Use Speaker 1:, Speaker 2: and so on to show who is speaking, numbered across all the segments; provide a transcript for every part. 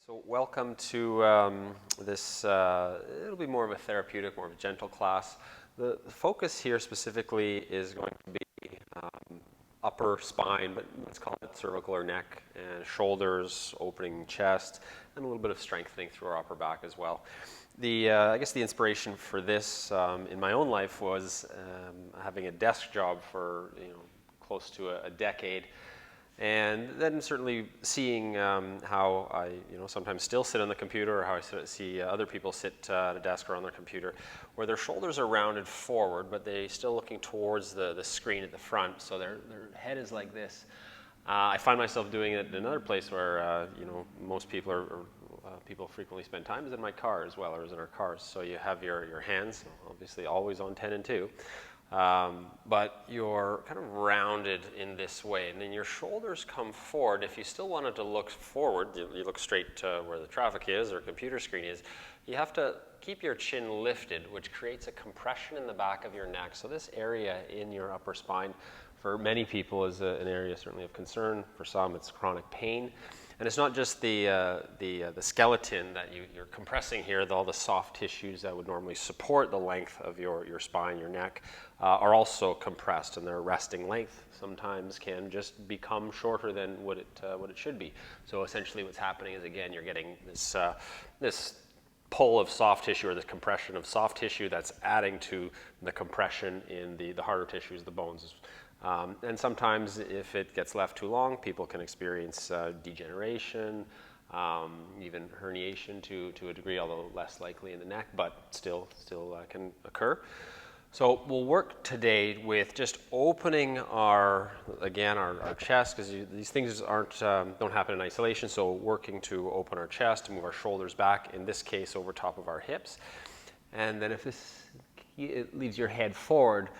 Speaker 1: So welcome to this, it'll be more of a therapeutic, more of a gentle class. The focus here specifically is going to be upper spine, but let's call it cervical or neck, and shoulders, opening chest, and a little bit of strengthening through our upper back as well. I guess the inspiration for this in my own life was having a desk job for close to a decade. And then certainly seeing how I sometimes still sit on the computer, or how I see other people sit at a desk or on their computer, where their shoulders are rounded forward, but they're still looking towards the screen at the front, so their head is like this. I find myself doing it in another place where most people people frequently spend time is in my car as well, or is in our cars. So you have your hands, obviously always on 10 and 2. But you're kind of rounded in this way, and then your shoulders come forward. If you still wanted to look forward, you look straight to where the traffic is or computer screen is, you have to keep your chin lifted, which creates a compression in the back of your neck. So this area in your upper spine, for many people, is an area certainly of concern. For some, it's chronic pain. And it's not just the skeleton that you're compressing here, all the soft tissues that would normally support the length of your spine, your neck, are also compressed, and their resting length sometimes can just become shorter than what it should be. So essentially what's happening is, again, you're getting this pull of soft tissue, or this compression of soft tissue that's adding to the compression in the harder tissues, the bones. And sometimes if it gets left too long, people can experience degeneration, even herniation to a degree, although less likely in the neck, but still can occur. So we'll work today with just opening our chest, because these things don't happen in isolation. So working to open our chest, to move our shoulders back, in this case over top of our hips. And then if it leaves your head forward,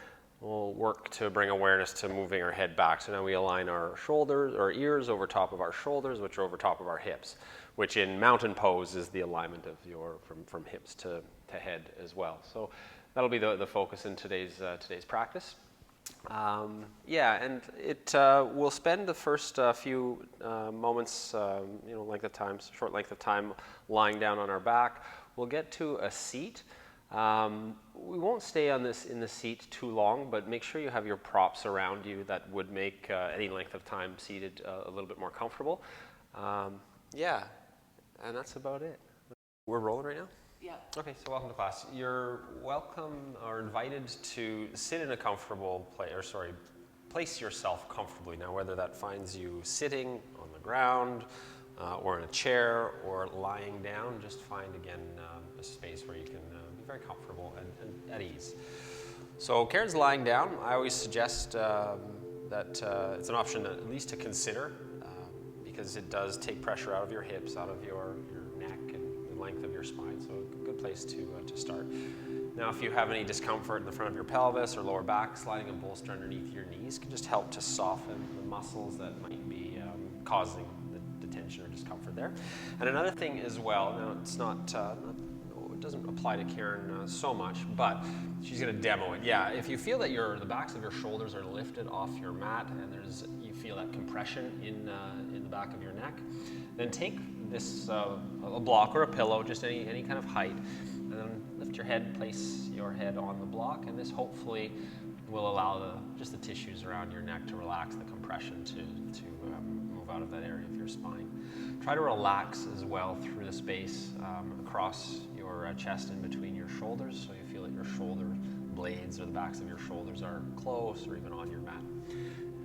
Speaker 1: we'll work to bring awareness to moving our head back. So now we align our shoulders, our ears over top of our shoulders, which are over top of our hips, which in mountain pose is the alignment of from hips to head as well. So that'll be the focus in today's practice. And we'll spend the first few moments, short length of time, lying down on our back. We'll get to a seat. We won't stay in the seat too long, but make sure you have your props around you that would make any length of time seated a little bit more comfortable. And that's about it. We're rolling right now?
Speaker 2: Yeah.
Speaker 1: Okay, so welcome to class. You're welcome or invited to sit in a comfortable place yourself comfortably. Now, whether that finds you sitting on the ground, or in a chair, or lying down, just find again a space where you can be very comfortable and at ease. So Karen's lying down. I always suggest that it's an option at least to consider, because it does take pressure out of your hips, out of your neck, and the length of your spine. So a good place to start. Now, if you have any discomfort in the front of your pelvis or lower back, sliding a bolster underneath your knees can just help to soften the muscles that might be causing the tension or discomfort there. And another thing as well, now it's it doesn't apply to Karen so much, but she's going to demo it. Yeah, if you feel that the backs of your shoulders are lifted off your mat, and you feel that compression in the back of your neck, then take this a block or a pillow, just any kind of height, and then lift your head, place your head on the block, and this hopefully will allow just the tissues around your neck to relax, the compression to move out of that area of your spine. Try to relax as well through the space across your chest and between your shoulders, so you feel that your shoulder blades or the backs of your shoulders are close or even on your mat.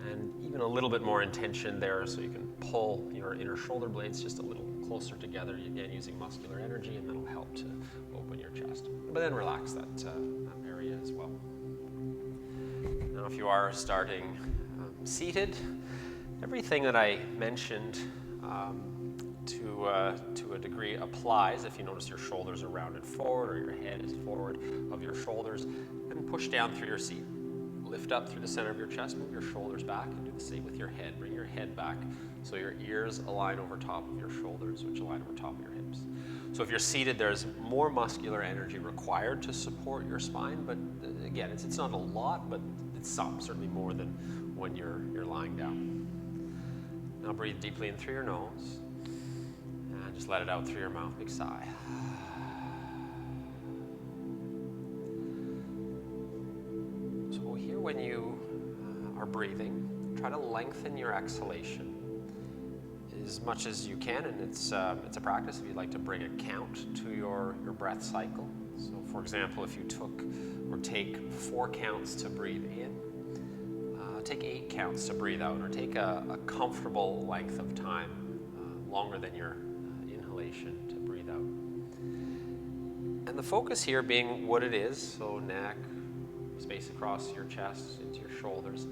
Speaker 1: And even a little bit more intention there, so you can pull your inner shoulder blades just a little closer together, again using muscular energy, and that'll help to open your chest. But then relax that area as well. Now, if you are starting seated, everything that I mentioned to a degree applies. If you notice your shoulders are rounded forward, or your head is forward of your shoulders, and push down through your seat. Lift up through the center of your chest, move your shoulders back, and do the same with your head. Bring your head back so your ears align over top of your shoulders, which align over top of your hips. So if you're seated, there's more muscular energy required to support your spine, but again, it's not a lot, but it's certainly more than when you're lying down. Now breathe deeply in through your nose, And just let it out through your mouth, big sigh. So here when you are breathing, try to lengthen your exhalation as much as you can, and it's a practice if you'd like to bring a count to your breath cycle. So for example, if you took or take 4 counts to breathe in, take 8 counts to breathe out, or take a comfortable length of time, longer than your inhalation, to breathe out. And the focus here being what it is, so neck, space across your chest, into your shoulders.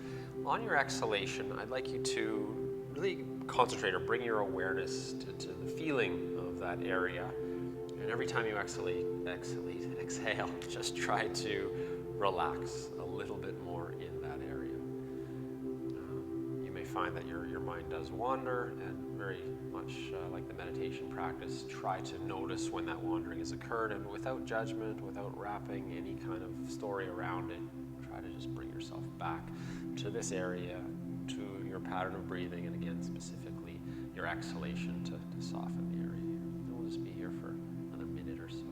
Speaker 1: On your exhalation, I'd like you to really concentrate or bring your awareness to the feeling of that area. And every time you exhale, just try to relax a little bit more in that area. You may find that your mind does wander, and very much like the meditation practice, try to notice when that wandering has occurred, and without judgment, without wrapping any kind of story around it, try to just bring yourself back to this area, to your pattern of breathing, and again, specifically your exhalation to soften the area here. And we'll just be here for another minute or so.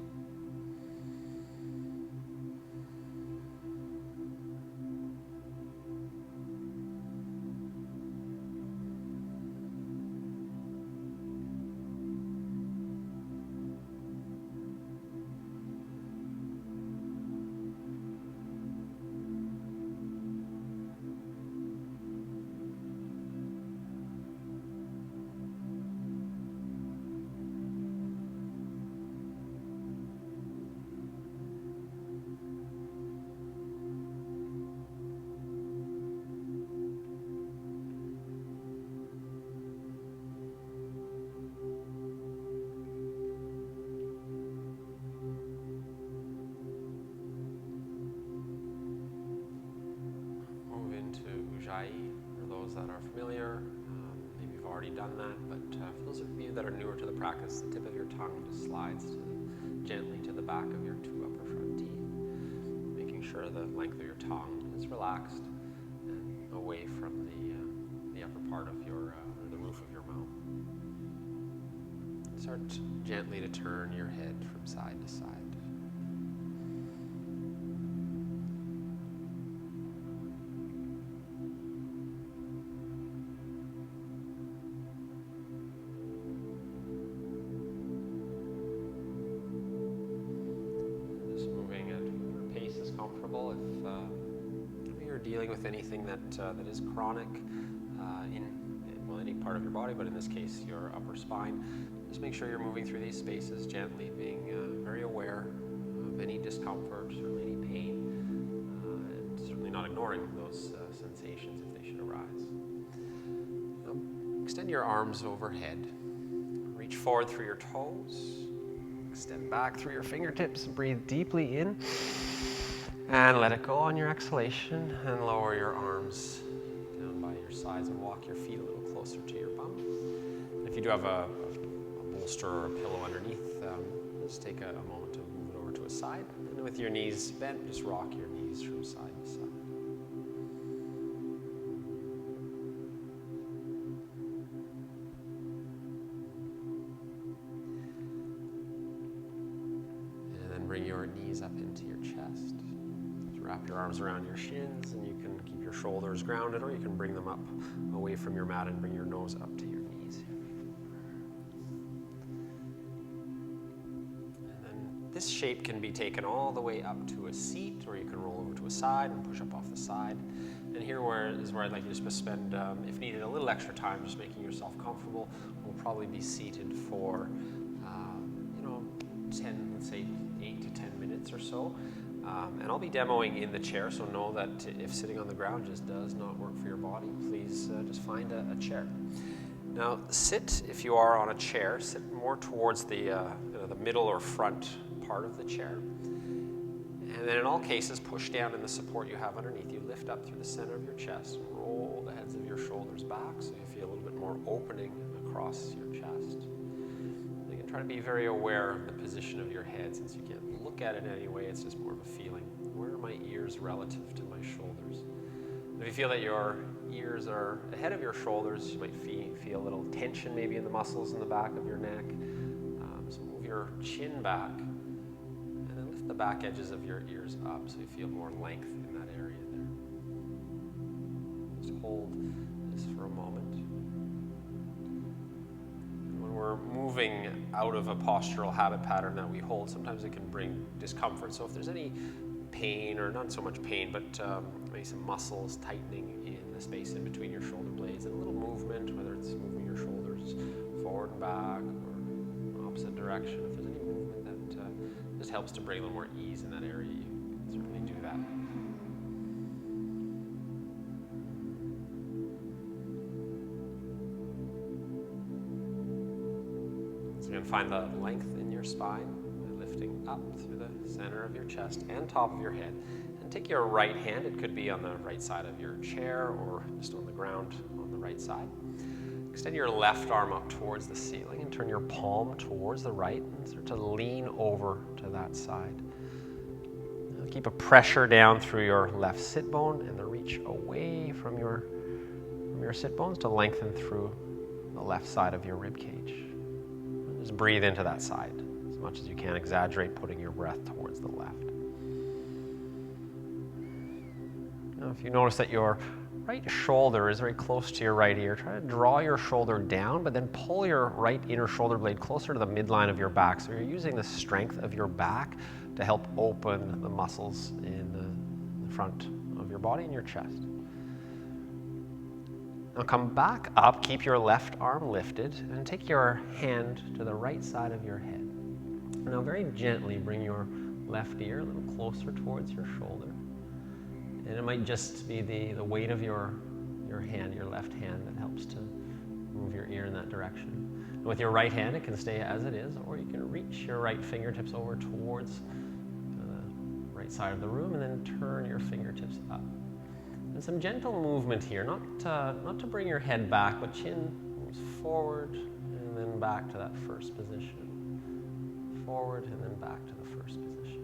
Speaker 1: For those that are familiar, maybe you've already done that, but for those of you that are newer to the practice, the tip of your tongue just slides gently to the back of your 2 upper front teeth, making sure the length of your tongue is relaxed and away from the upper part of your, or the roof of your mouth. Start gently to turn your head from side to side. Comfortable. If you're dealing with anything that is chronic in any part of your body, but in this case your upper spine, just make sure you're moving through these spaces gently, being very aware of any discomfort, certainly any pain, and certainly not ignoring those sensations if they should arise. Extend your arms overhead. Reach forward through your toes. Extend back through your fingertips. Breathe deeply in. And let it go on your exhalation, and lower your arms down by your sides and walk your feet a little closer to your bum. If you do have a bolster or a pillow underneath, just take a moment to move it over to a side. And with your knees bent, just rock your knees from side to side. And then bring your knees up into your chest. Wrap your arms around your shins, and you can keep your shoulders grounded, or you can bring them up away from your mat and bring your nose up to your knees. And then this shape can be taken all the way up to a seat, or you can roll over to a side and push up off the side. And here is where I'd like you to spend, if needed, a little extra time just making yourself comfortable. We'll probably be seated for, 10, let's say 8 to 10 minutes or so. And I'll be demoing in the chair, so know that if sitting on the ground just does not work for your body, please just find a chair. Now sit, if you are on a chair, sit more towards the middle or front part of the chair. And then in all cases, push down in the support you have underneath you, lift up through the center of your chest, and roll the heads of your shoulders back so you feel a little bit more opening across your chest. And try to be very aware of the position of your head, since you can't look at it anyway, it's just more of a feeling. Where are my ears relative to my shoulders? If you feel that your ears are ahead of your shoulders, you might feel a little tension maybe in the muscles in the back of your neck. your chin back, and then lift the back edges of your ears up so you feel more length in that area there. Just hold this for a moment. When we're moving out of a postural habit pattern that we hold, sometimes it can bring discomfort. So if there's any pain, or not so much pain, but maybe some muscles tightening in the space in between your shoulder blades, and a little movement, whether it's moving your shoulders forward and back or opposite direction, if there's any movement that just helps to bring a little more ease in that area, you can certainly do that. So you're going to find the length in your spine, lifting up through the center of your chest and top of your head. And take your right hand, it could be on the right side of your chair or just on the ground on the right side. Extend your left arm up towards the ceiling and turn your palm towards the right and start to lean over to that side. Now keep a pressure down through your left sit bone and the reach away from your sit bones to lengthen through the left side of your rib cage. Just breathe into that side as much as you can. Exaggerate putting your breath towards the left. Now, if you notice that your right shoulder is very close to your right ear, try to draw your shoulder down, but then pull your right inner shoulder blade closer to the midline of your back. So you're using the strength of your back to help open the muscles in the front of your body and your chest. Now come back up, keep your left arm lifted, and take your hand to the right side of your head. Now very gently bring your left ear a little closer towards your shoulder. And it might just be the weight of your hand, your left hand, that helps to move your ear in that direction. And with your right hand, it can stay as it is, or you can reach your right fingertips over towards the right side of the room and then turn your fingertips up. And some gentle movement here, not to bring your head back, but chin moves forward and then back to that first position. Forward and then back to the first position.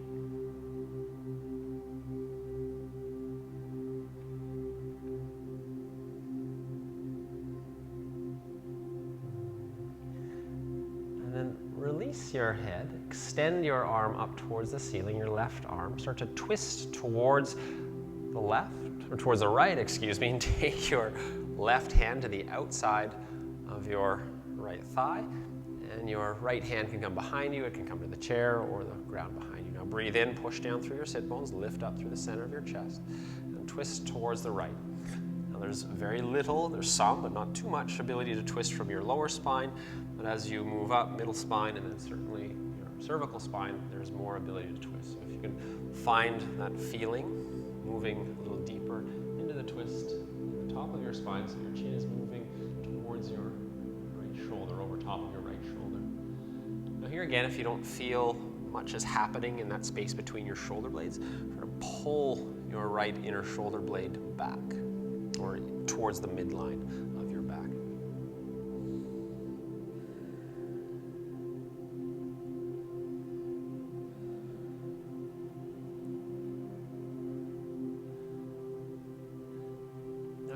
Speaker 1: And then release your head, extend your arm up towards the ceiling, your left arm. Start to twist towards the left, or towards the right, excuse me, and take your left hand to the outside of your right thigh, and your right hand can come behind you, it can come to the chair or the ground behind you. Now breathe in, push down through your sit bones, lift up through the center of your chest, and twist towards the right. Now there's very little, there's some, but not too much ability to twist from your lower spine, but as you move up, middle spine, and then certainly your cervical spine, there's more ability to twist. So if you can find that feeling, moving a little deeper into the twist at the top of your spine, so your chin is moving towards your right shoulder, over top of your right shoulder. Now here again, if you don't feel much is happening in that space between your shoulder blades, try to pull your right inner shoulder blade back, or towards the midline of your back.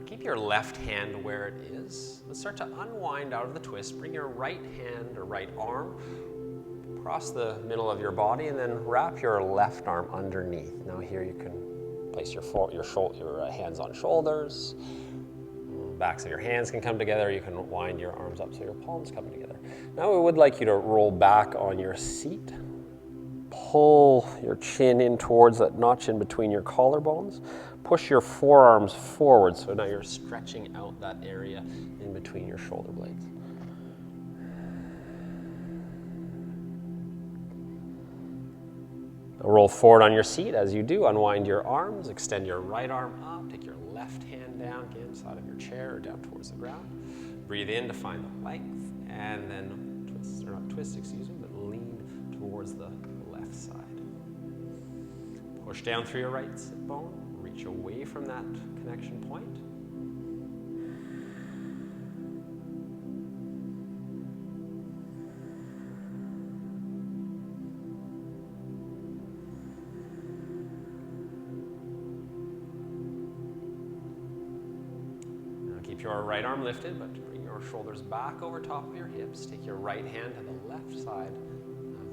Speaker 1: Keep your left hand where it is. Let's start to unwind out of the twist. Bring your right hand or right arm across the middle of your body and then wrap your left arm underneath. Now here you can place your hands on shoulders. Backs of your hands can come together. You can wind your arms up so your palms come together. Now we would like you to roll back on your seat. Pull your chin in towards that notch in between your collarbones. Push your forearms forward, so now you're stretching out that area in between your shoulder blades. Now roll forward on your seat. As you do, unwind your arms, extend your right arm up, take your left hand down, again, side of your chair or down towards the ground. Breathe in to find the length, and then twist, or not twist, excuse me, but lean towards the left side. Push down through your right sit bone. Reach away from that connection point. Now keep your right arm lifted, but bring your shoulders back over top of your hips. Take your right hand to the left side of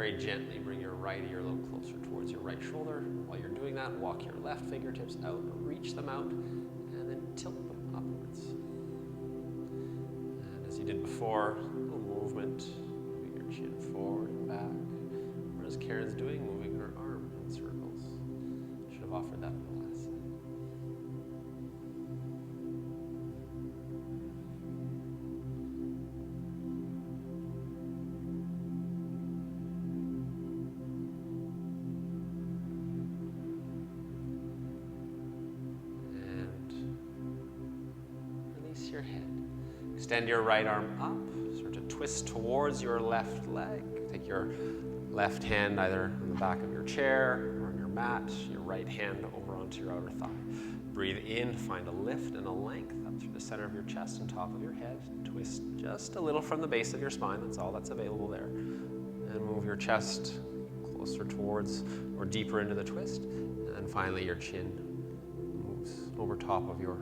Speaker 1: very gently bring your right ear a little closer towards your right shoulder. While you're doing that, walk your left fingertips out, reach them out, and then tilt them upwards. And as you did before, a little movement, moving your chin forward and back. Or as Karen's doing, moving her arm in circles. Should have offered that on the last side. Your head. Extend your right arm up, start to twist towards your left leg. Take your left hand either on the back of your chair or on your mat, your right hand over onto your outer thigh. Breathe in, find a lift and a length up through the center of your chest and top of your head. Twist just a little from the base of your spine, that's all that's available there. And move your chest closer towards or deeper into the twist. And then finally your chin moves over top of your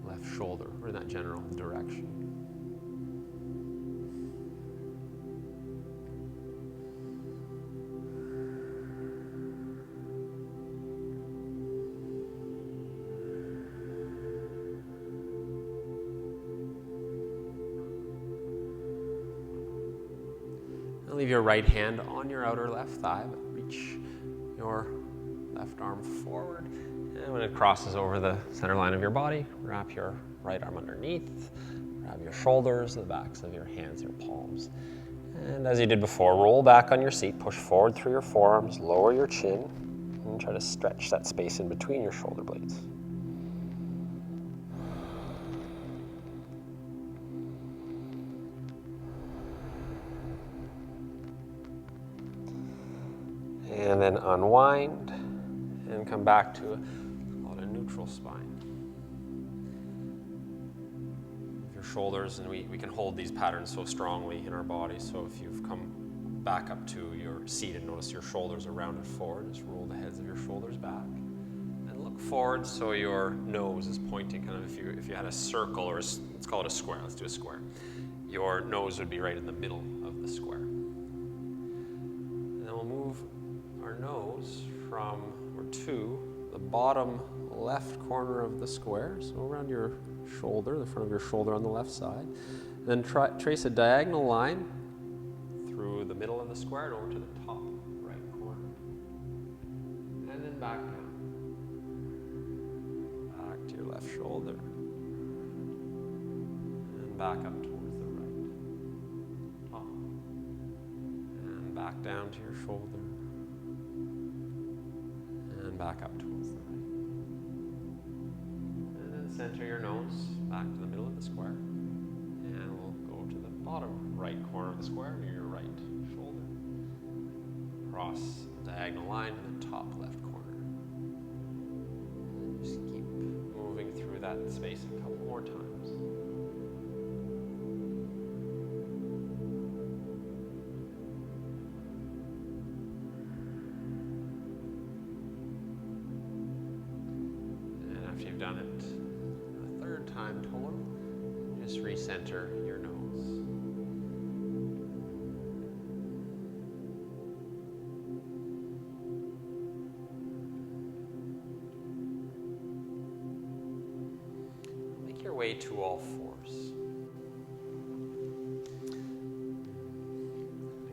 Speaker 1: left shoulder, or in that general direction. And leave your right hand on your outer left thigh, but reach your left arm forward. And when it crosses over the center line of your body, wrap your right arm underneath, grab your shoulders, the backs of your hands, your palms. And as you did before, roll back on your seat, push forward through your forearms, lower your chin, and try to stretch that space in between your shoulder blades. And then unwind and come back to a neutral spine. Your shoulders, and we can hold these patterns so strongly in our body, so if you've come back up to your seat and notice your shoulders are rounded forward, just roll the heads of your shoulders back and look forward so your nose is pointing kind of, if you had a circle, or let's call it a square, let's do a square. Your nose would be right in the middle of the square. And then we'll move our nose from, or to, the bottom left corner of the square, so around your shoulder, the front of your shoulder on the left side. Then trace a diagonal line through the middle of the square and over to the top right corner. And then back down. Back to your left shoulder. And back up towards the right. Top. And back down to your shoulder. And back up towards the right. Center your nose back to the middle of the square, and we'll go to the bottom right corner of the square near your right shoulder. Cross the diagonal line to the top left corner. And just keep moving through that space a couple more times. And after you've done it time total, just recenter your nose. Make your way to all fours.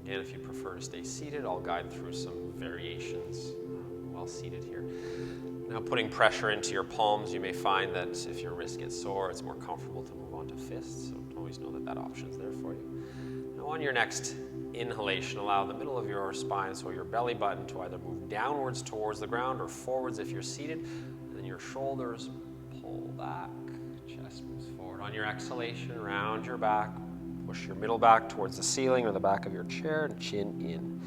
Speaker 1: Again, if you prefer to stay seated, I'll guide through some variations while seated here. Now, putting pressure into your palms, you may find that if your wrist gets sore, it's more comfortable to move on to fists, so always know that that option is there for you. Now, on your next inhalation, allow the middle of your spine, so your belly button, to either move downwards towards the ground or forwards if you're seated, and then your shoulders pull back, chest moves forward. On your exhalation, round your back, push your middle back towards the ceiling or the back of your chair, and chin in.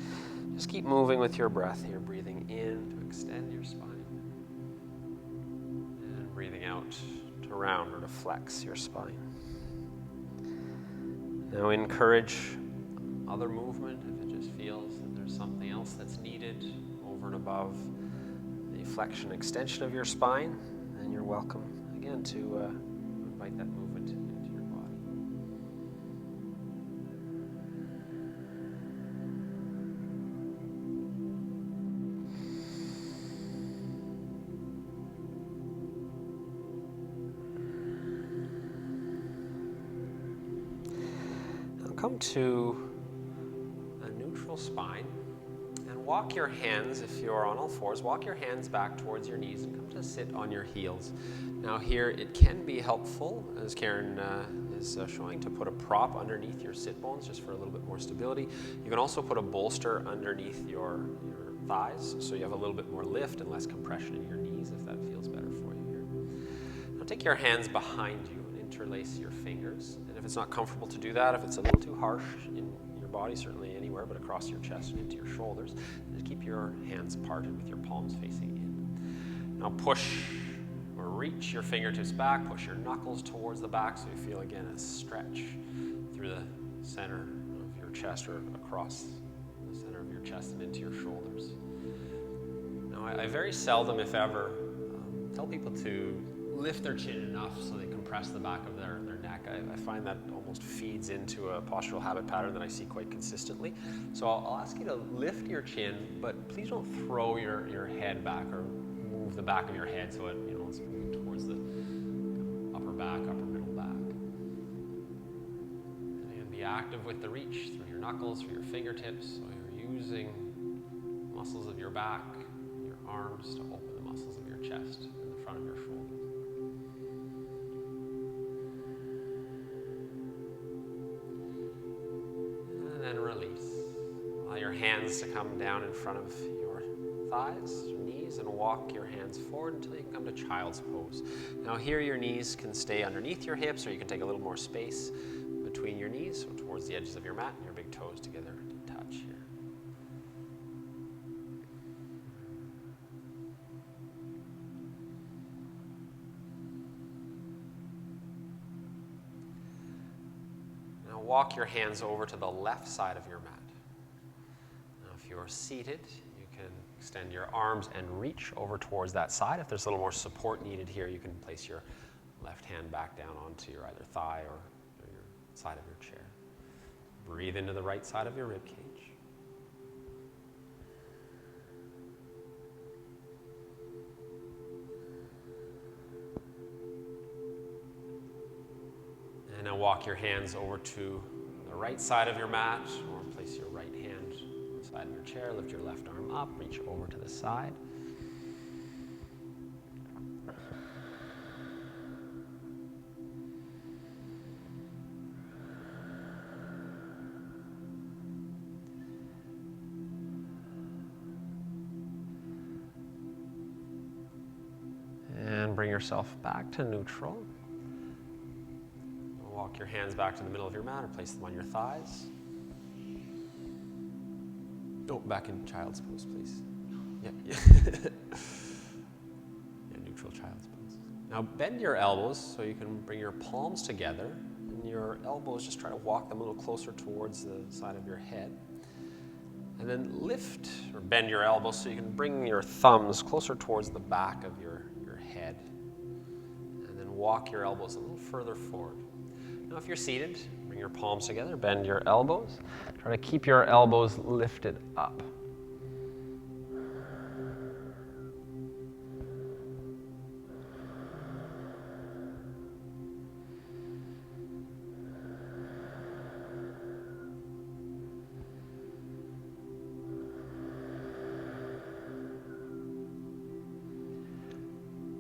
Speaker 1: Just keep moving with your breath here, breathing in to extend your spine. Breathing out to round or to flex your spine. Now encourage other movement if it just feels that there's something else that's needed over and above the flexion extension of your spine, then you're welcome again to invite that movement into your body. come to a neutral spine and walk your hands, if you're on all fours, walk your hands back towards your knees and come to sit on your heels. Now here it can be helpful, as Karen is showing, to put a prop underneath your sit bones just for a little bit more stability. You can also put a bolster underneath your thighs so you have a little bit more lift and less compression in your knees if that feels better for you here. Now take your hands behind you and interlace your fingers. And if it's not comfortable to do that, if it's a little too harsh in your body, certainly anywhere but across your chest and into your shoulders, just keep your hands parted with your palms facing in. Now push or reach your fingertips back, push your knuckles towards the back so you feel again a stretch through the center of your chest or across the center of your chest and into your shoulders. Now I very seldom, if ever, tell people to lift their chin enough so they compress the back of their neck. I find that almost feeds into a postural habit pattern that I see quite consistently. So I'll ask you to lift your chin, but please don't throw your head back or move the back of your head so it's moving towards the upper back, upper middle back. And be active with the reach through your knuckles, through your fingertips, so you're using muscles of your back, your arms to open the muscles of your chest and the front of your shoulders. And then release. Allow your hands to come down in front of your thighs, your knees, and walk your hands forward until you can come to child's pose. Now here your knees can stay underneath your hips, or you can take a little more space between your knees, so towards the edges of your mat and your big toes together to touch here. Now walk your hands over to the left side of your mat. Now if you're seated, you can extend your arms and reach over towards that side. If there's a little more support needed here, you can place your left hand back down onto your either thigh or your side of your chair. Breathe into the right side of your rib cage. And now walk your hands over to the right side of your mat, or place your right hand on the side of your chair. Lift your left arm up, reach over to the side. And bring yourself back to neutral. Walk your hands back to the middle of your mat or place them on your thighs. Oh, back in child's pose, please. Yeah. Neutral child's pose. Now bend your elbows so you can bring your palms together, and your elbows, just try to walk them a little closer towards the side of your head. And then lift or bend your elbows so you can bring your thumbs closer towards the back of your head. And then walk your elbows a little further forward. Now if you're seated, bring your palms together, bend your elbows. Try to keep your elbows lifted up.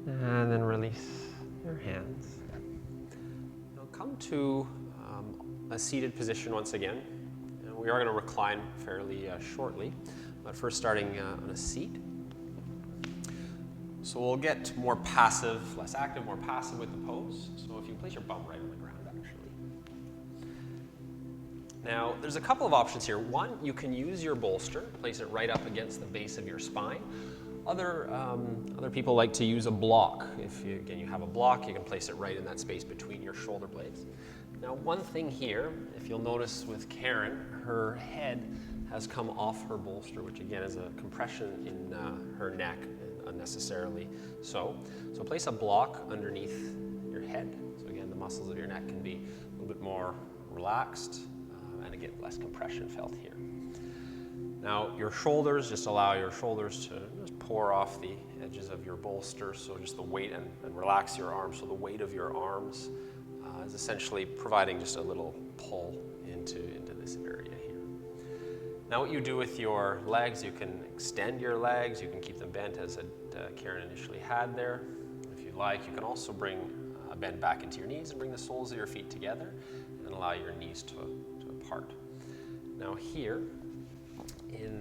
Speaker 1: And then release your hands. Now come to a seated position once again. And we are going to recline fairly shortly, but first starting on a seat. So we'll get more passive, less active, more passive with the pose. So if you place your bum right on the ground, actually. Now, there's a couple of options here. One, you can use your bolster, place it right up against the base of your spine. Other people like to use a block. If you have a block, you can place it right in that space between your shoulder blades. Now, one thing here, if you'll notice with Karen, her head has come off her bolster, which again is a compression in her neck, unnecessarily so. So place a block underneath your head. So again, the muscles of your neck can be a little bit more relaxed, and again, less compression felt here. Now, your shoulders, just allow your shoulders to just pour off the edges of your bolster, so just the weight, and relax your arms. So the weight of your arms is essentially providing just a little pull into into this area here. Now what you do with your legs, you can extend your legs, you can keep them bent as Karen initially had there. If you like, you can also bring a bend back into your knees and bring the soles of your feet together and allow your knees to apart. Now here, in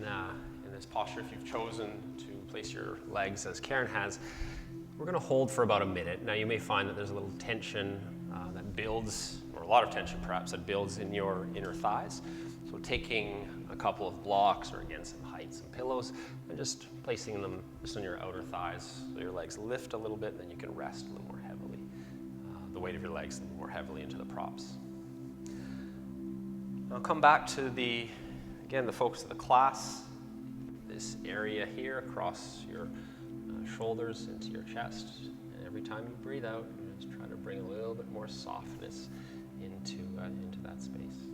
Speaker 1: this posture, if you've chosen to place your legs as Karen has, we're going to hold for about a minute. Now you may find that there's a little tension that builds, or a lot of tension perhaps, that builds in your inner thighs. So taking a couple of blocks, or again some height, some pillows, and just placing them just on your outer thighs so your legs lift a little bit, and then you can rest a little more heavily. The weight of your legs a little more heavily into the props. Now come back to the focus of the class, this area here across your shoulders into your chest. And every time you breathe out, just try to bring a little bit more softness into that space.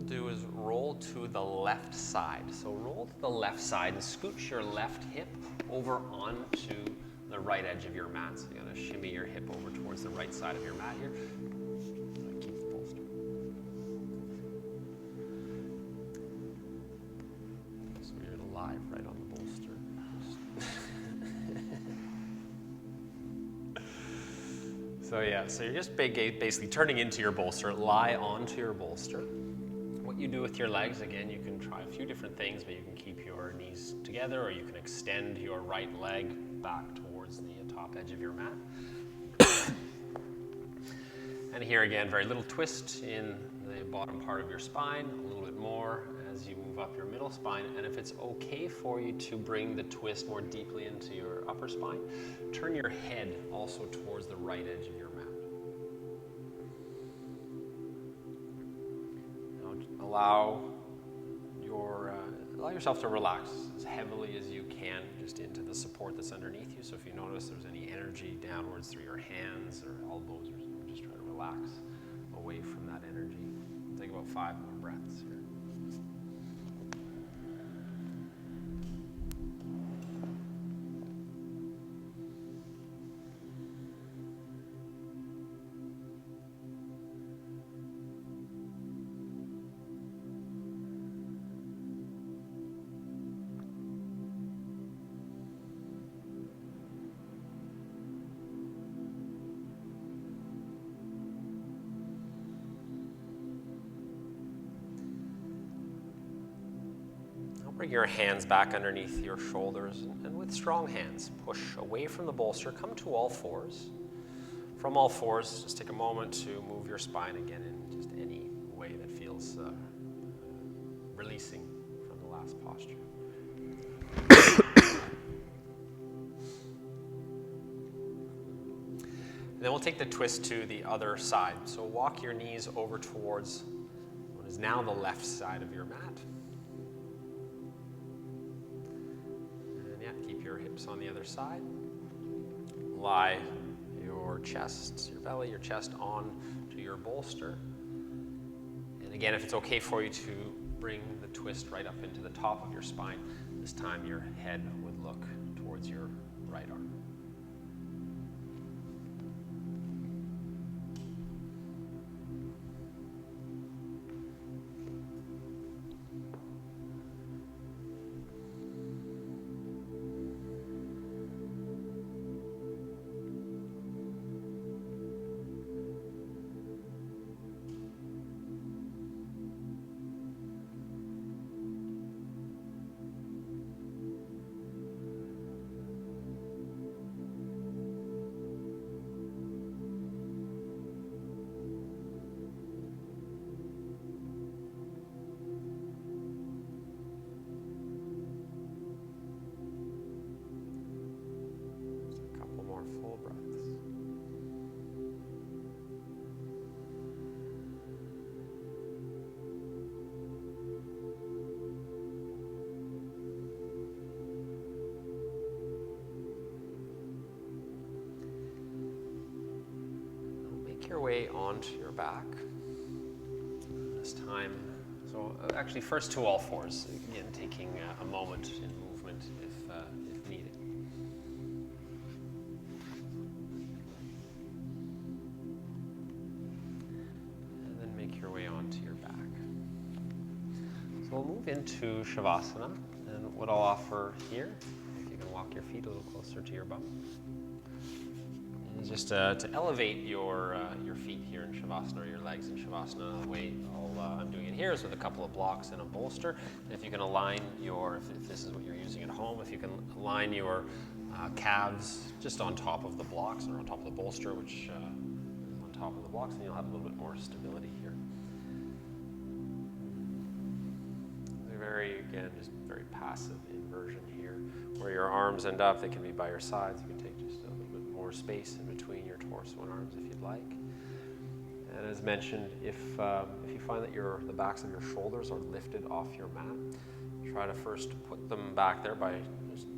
Speaker 1: Do is roll to the left side. So roll to the left side and scooch your left hip over onto the right edge of your mat. So you gotta shimmy your hip over towards the right side of your mat here. Keep the bolster. So you're live right on the bolster. So you're just basically turning into your bolster. Lie onto your bolster. What you do with your legs, again, you can try a few different things, but you can keep your knees together, or you can extend your right leg back towards the top edge of your mat. And here again, very little twist in the bottom part of your spine, a little bit more as you move up your middle spine. And if it's okay for you to bring the twist more deeply into your upper spine, turn your head also towards the right edge of your mat. Allow yourself to relax as heavily as you can just into the support that's underneath you. So if you notice there's any energy downwards through your hands or elbows, or something, just try to relax away from that energy. Take about 5 more breaths here. Bring your hands back underneath your shoulders, and with strong hands, push away from the bolster, come to all fours. From all fours, just take a moment to move your spine again in just any way that feels releasing from the last posture. And then we'll take the twist to the other side. So walk your knees over towards what is now the left side of your mat. Your hips on the other side. Lie your chest, your belly, your chest on to your bolster. And again, if it's okay for you to bring the twist right up into the top of your spine, this time your head would look towards your right arm. way onto your back. This time, so actually first to all fours, again taking a moment in movement if needed. And then make your way onto your back. So we'll move into Shavasana, and what I'll offer here, if you can walk your feet a little closer to your bum, is just to elevate your feet here in Shavasana, or your legs in Shavasana. The way I'm doing it here is with a couple of blocks and a bolster. And if you can align if this is what you're using at home, if you can align your calves just on top of the blocks or on top of the bolster, which is on top of the blocks, then you'll have a little bit more stability here. Again, just very passive inversion here. Where your arms end up, they can be by your sides. You can take just a little bit more space in between your torso and arms if you'd like. And as mentioned, if you find that the backs of your shoulders are lifted off your mat, try to first put them back there by just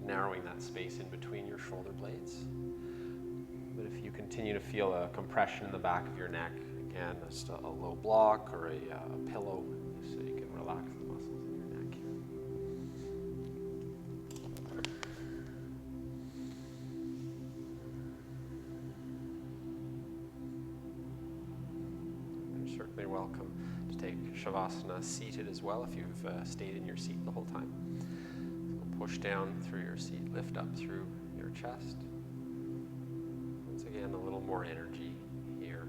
Speaker 1: narrowing that space in between your shoulder blades. But if you continue to feel a compression in the back of your neck, again, just a low block or a pillow, so you can relax the muscles in your neck here. You're certainly welcome to take Shavasana seated as well if you've stayed in your seat the whole time. So push down through your seat, lift up through your chest. Once again, a little more energy here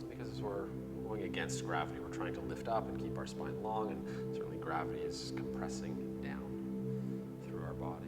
Speaker 1: because as we're going against gravity, we're trying to lift up and keep our spine long, and certainly gravity is compressing down through our body.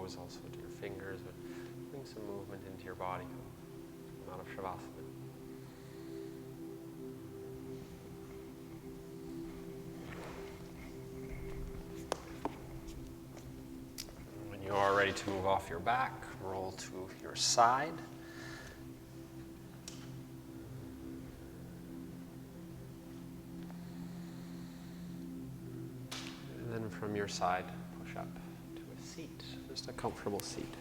Speaker 1: Also to your fingers, but bring some movement into your body. Come out of Shavasana. When you are ready to move off your back, roll to your side. And then from your side, push up to a seat. Just a comfortable seat.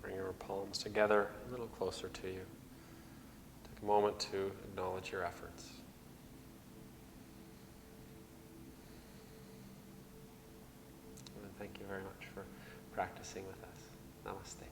Speaker 1: Bring your palms together a little closer to you. Take a moment to acknowledge your efforts. And thank you very much for practicing with us. Namaste.